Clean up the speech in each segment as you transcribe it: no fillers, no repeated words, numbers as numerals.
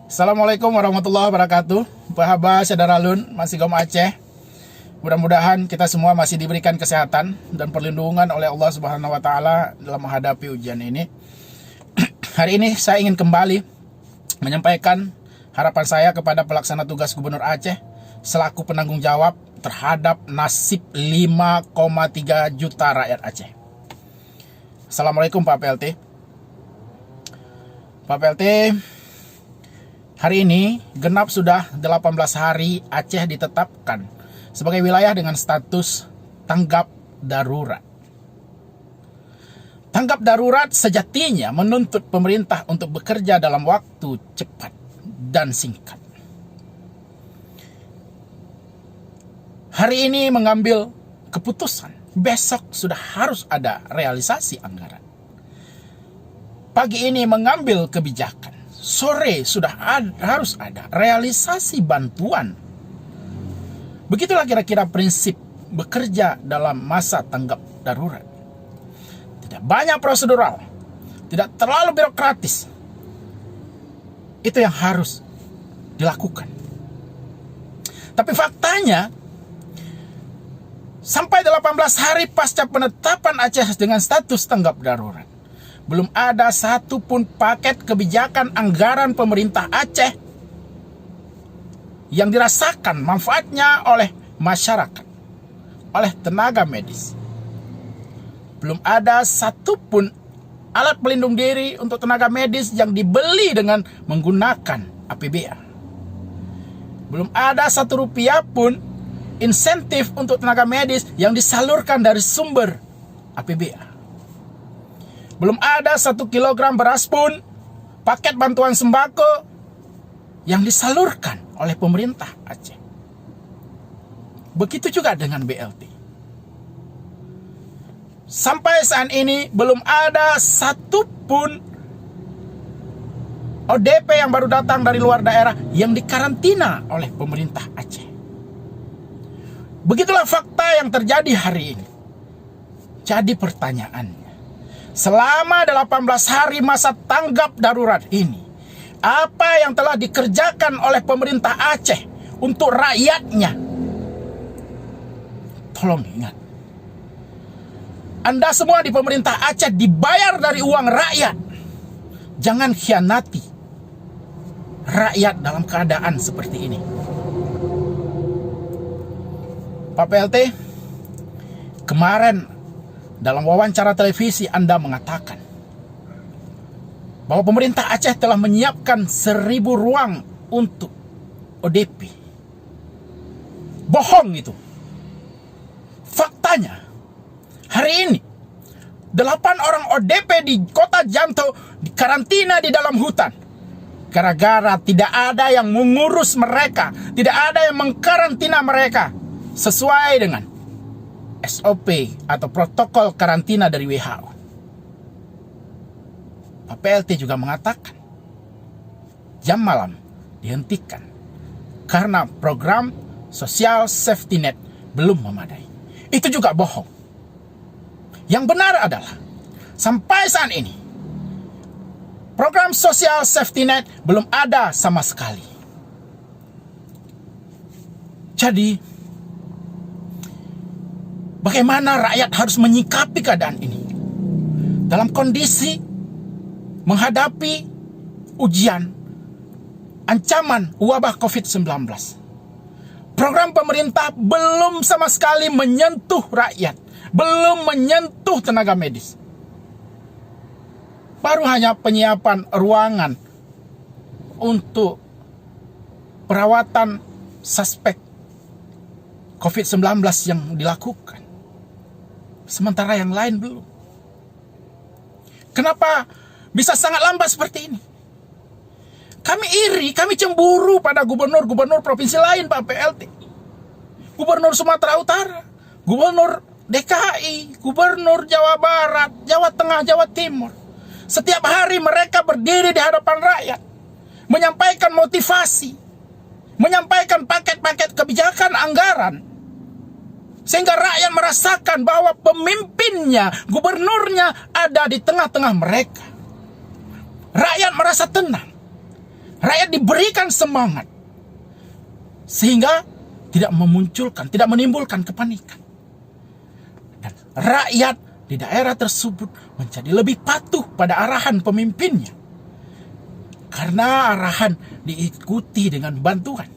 Assalamualaikum warahmatullahi wabarakatuh. Bahaba Sadaralun, masih Gom Aceh. Mudah-mudahan kita semua masih diberikan kesehatan dan perlindungan oleh Allah Subhanahu wa taala dalam menghadapi ujian ini. Hari ini saya ingin kembali menyampaikan harapan saya kepada pelaksana tugas Gubernur Aceh selaku penanggung jawab terhadap nasib 5,3 juta rakyat Aceh. Assalamualaikum Pak PLT. Pak PLT, hari ini genap sudah 18 hari Aceh ditetapkan sebagai wilayah dengan status tanggap darurat. Tanggap darurat sejatinya menuntut pemerintah untuk bekerja dalam waktu cepat dan singkat. Hari ini mengambil keputusan, besok sudah harus ada realisasi anggaran. Pagi ini mengambil kebijakan, sore sudah harus ada realisasi bantuan. Begitulah kira-kira prinsip bekerja dalam masa tanggap darurat. Tidak banyak prosedural, tidak terlalu birokratis. Itu yang harus dilakukan. Tapi faktanya, sampai 18 hari pasca penetapan Aceh dengan status tanggap darurat, belum ada satupun paket kebijakan anggaran pemerintah Aceh yang dirasakan manfaatnya oleh masyarakat, oleh tenaga medis. Belum ada satupun alat pelindung diri untuk tenaga medis yang dibeli dengan menggunakan APBA. Belum ada 1 rupiah pun insentif untuk tenaga medis yang disalurkan dari sumber APBA. Belum ada 1 kilogram beras pun paket bantuan sembako yang disalurkan oleh pemerintah Aceh. Begitu juga dengan BLT. Sampai saat ini belum ada satupun ODP yang baru datang dari luar daerah yang dikarantina oleh pemerintah Aceh. Begitulah fakta yang terjadi hari ini. Jadi pertanyaannya, selama 18 hari masa tanggap darurat ini, apa yang telah dikerjakan oleh pemerintah Aceh untuk rakyatnya? Tolong ingat, Anda semua di pemerintah Aceh dibayar dari uang rakyat. Jangan khianati rakyat dalam keadaan seperti ini. Pak PLT, kemarin dalam wawancara televisi Anda mengatakan bahwa pemerintah Aceh telah menyiapkan 1.000 ruang untuk ODP. Bohong itu. Faktanya, hari ini 8 orang ODP di kota Janto dikarantina di dalam hutan. Gara-gara tidak ada yang mengurus mereka, tidak ada yang mengkarantina mereka sesuai dengan SOP atau protokol karantina dari WHO. Pak PLT juga mengatakan jam malam dihentikan karena program sosial safety net belum memadai. Itu juga bohong. Yang benar adalah sampai saat ini program sosial safety net belum ada sama sekali. Jadi bagaimana rakyat harus menyikapi keadaan ini dalam kondisi menghadapi ujian ancaman wabah COVID-19? Program pemerintah belum sama sekali menyentuh rakyat, belum menyentuh tenaga medis. Baru hanya penyiapan ruangan untuk perawatan suspek COVID-19 yang dilakukan. Sementara yang lain belum. Kenapa bisa sangat lambat seperti ini? Kami iri, kami cemburu pada gubernur-gubernur provinsi lain, Pak PLT. Gubernur Sumatera Utara, gubernur DKI, gubernur Jawa Barat, Jawa Tengah, Jawa Timur. Setiap hari mereka berdiri di hadapan rakyat, menyampaikan motivasi, menyampaikan paket-paket kebijakan anggaran, sehingga rakyat merasakan bahwa pemimpinnya, gubernurnya ada di tengah-tengah mereka. Rakyat merasa tenang. Rakyat diberikan semangat sehingga tidak menimbulkan kepanikan. Dan rakyat di daerah tersebut menjadi lebih patuh pada arahan pemimpinnya. Karena arahan diikuti dengan bantuan.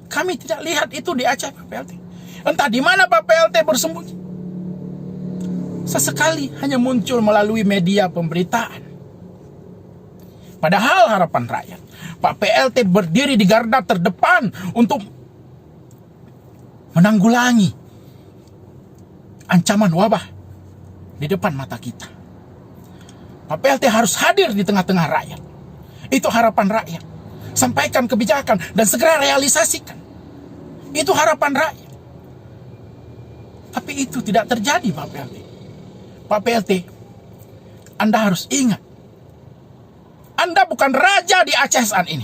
Kami tidak lihat itu di Aceh, Pak PLT. Entah di mana Pak PLT bersembunyi. Sesekali hanya muncul melalui media pemberitaan. Padahal harapan rakyat, Pak PLT berdiri di garda terdepan untuk menanggulangi ancaman wabah di depan mata kita. Pak PLT harus hadir di tengah-tengah rakyat. Itu harapan rakyat. Sampaikan kebijakan dan segera realisasikan. Itu harapan rakyat. Tapi itu tidak terjadi, Pak PLT. Pak PLT, Anda harus ingat, Anda bukan raja di Aceh saat ini.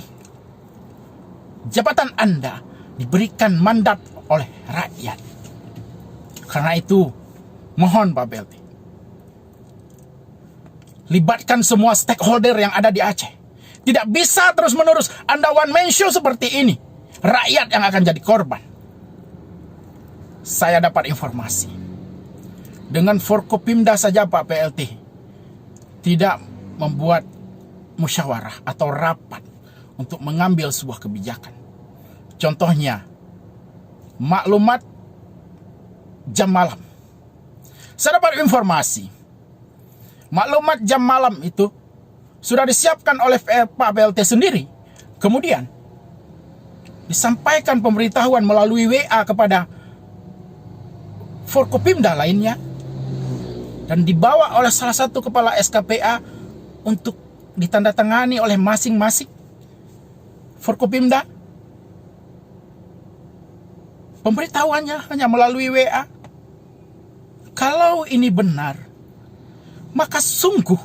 Jabatan Anda diberikan mandat oleh rakyat. Karena itu, mohon Pak PLT, libatkan semua stakeholder yang ada di Aceh. Tidak bisa terus-menerus Anda one man show seperti ini. Rakyat yang akan jadi korban. Saya dapat informasi. Dengan Forkopimda saja Pak PLT tidak membuat musyawarah atau rapat untuk mengambil sebuah kebijakan. Contohnya, maklumat jam malam. Saya dapat informasi, maklumat jam malam itu sudah disiapkan oleh Pak PLT sendiri. Kemudian disampaikan pemberitahuan melalui WA kepada Forkopimda lainnya dan dibawa oleh salah satu kepala SKPA untuk ditandatangani oleh masing-masing Forkopimda. Pemberitahuannya hanya melalui WA. Kalau ini benar, maka sungguh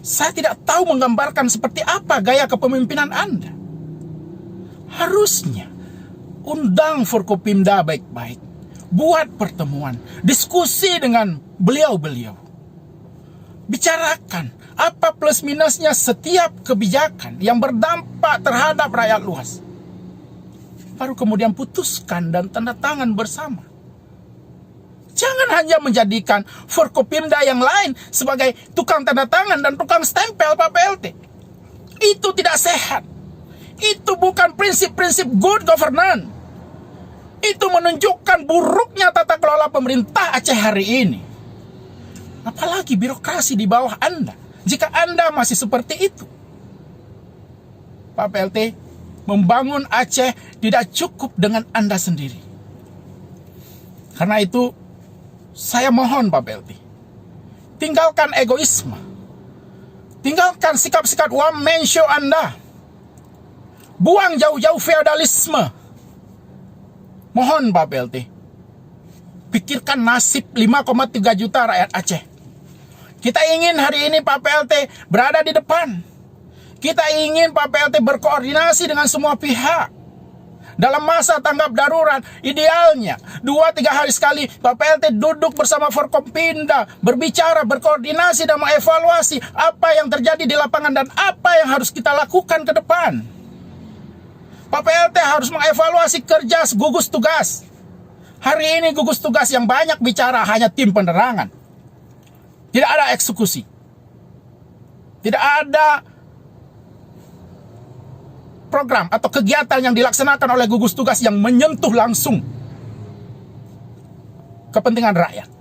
saya tidak tahu menggambarkan seperti apa gaya kepemimpinan Anda. Harusnya undang Forkopimda baik-baik. Buat pertemuan, diskusi dengan beliau-beliau. Bicarakan apa plus minusnya setiap kebijakan yang berdampak terhadap rakyat luas. Baru kemudian putuskan dan tanda tangan bersama. Jangan hanya menjadikan Forkopimda yang lain sebagai tukang tanda tangan dan tukang stempel Pak PLT. Itu tidak sehat. Itu bukan prinsip-prinsip good governance. Itu menunjukkan buruknya tata kelola pemerintah Aceh hari ini. Apalagi birokrasi di bawah Anda. Jika Anda masih seperti itu. Pak PLT, membangun Aceh tidak cukup dengan Anda sendiri. Karena itu, saya mohon Pak PLT, tinggalkan egoisme. Tinggalkan sikap-sikap one man show Anda. Buang jauh-jauh feodalisme. Mohon Pak PLT, pikirkan nasib 5,3 juta rakyat Aceh. Kita ingin hari ini Pak PLT berada di depan. Kita ingin Pak PLT berkoordinasi dengan semua pihak. Dalam masa tanggap darurat, idealnya 2-3 hari sekali Pak PLT duduk bersama Forkopimda, berbicara, berkoordinasi dan mengevaluasi apa yang terjadi di lapangan dan apa yang harus kita lakukan ke depan. Pak PLT harus mengevaluasi kerja gugus tugas. Hari ini gugus tugas yang banyak bicara hanya tim penerangan. Tidak ada eksekusi. Tidak ada program atau kegiatan yang dilaksanakan oleh gugus tugas yang menyentuh langsung kepentingan rakyat.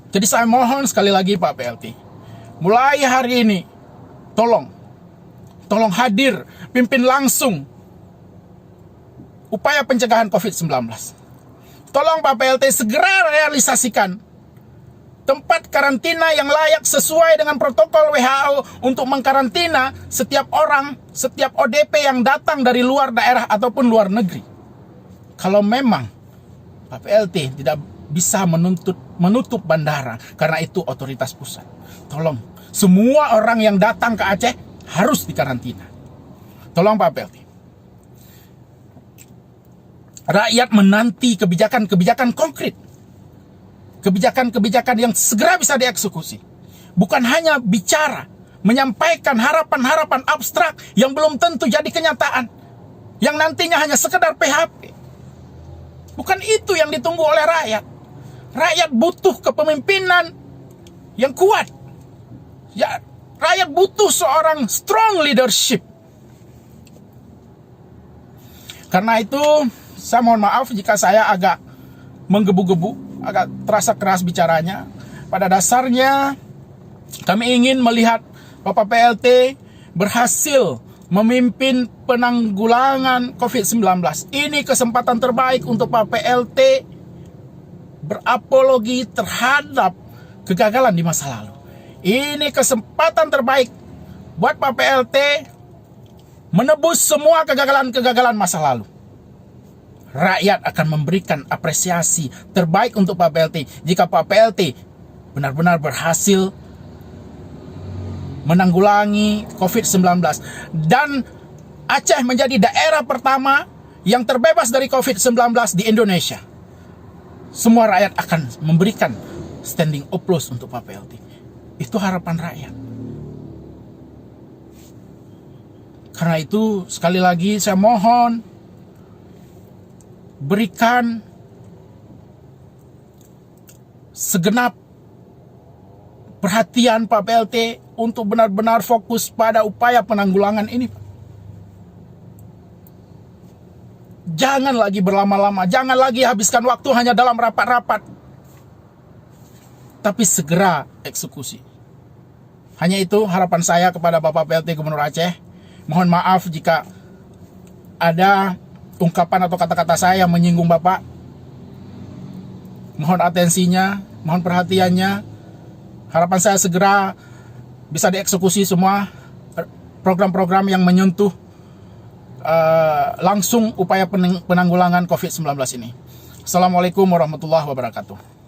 Jadi saya mohon sekali lagi Pak PLT, mulai hari ini tolong hadir, pimpin langsung upaya pencegahan COVID-19. Tolong Pak PLT segera realisasikan tempat karantina yang layak sesuai dengan protokol WHO untuk mengkarantina setiap orang, setiap ODP yang datang dari luar daerah ataupun luar negeri. Kalau memang Pak PLT tidak bisa menutup bandara karena itu otoritas pusat, tolong semua orang yang datang ke Aceh harus dikarantina. Tolong Pak PLT. Rakyat menanti kebijakan-kebijakan konkret. Kebijakan-kebijakan yang segera bisa dieksekusi. Bukan hanya bicara, menyampaikan harapan-harapan abstrak yang belum tentu jadi kenyataan, yang nantinya hanya sekedar PHP. Bukan itu yang ditunggu oleh rakyat. Rakyat butuh kepemimpinan yang kuat. Ya, rakyat butuh seorang strong leadership. Karena itu, saya mohon maaf jika saya agak menggebu-gebu, agak terasa keras bicaranya. Pada dasarnya, kami ingin melihat Bapak PLT berhasil memimpin penanggulangan COVID-19. Ini kesempatan terbaik untuk Pak PLT berapologi terhadap kegagalan di masa lalu. Ini kesempatan terbaik buat Pak PLT menebus semua kegagalan-kegagalan masa lalu. Rakyat akan memberikan apresiasi terbaik untuk Pak PLT jika Pak PLT benar-benar berhasil menanggulangi COVID-19. Dan Aceh menjadi daerah pertama yang terbebas dari COVID-19 di Indonesia. Semua rakyat akan memberikan standing applause untuk Pak PLT. Itu harapan rakyat. Karena itu sekali lagi saya mohon berikan segenap perhatian Pak PLT untuk benar-benar fokus pada upaya penanggulangan ini. Jangan lagi berlama-lama, jangan lagi habiskan waktu hanya dalam rapat-rapat, tapi segera eksekusi. Hanya itu harapan saya kepada Bapak PLT Gubernur Aceh. Mohon maaf jika ada ungkapan atau kata-kata saya yang menyinggung Bapak. Mohon atensinya, mohon perhatiannya. Harapan saya segera bisa dieksekusi semua program-program yang menyentuh langsung upaya penanggulangan COVID-19 ini. Assalamualaikum warahmatullahi wabarakatuh.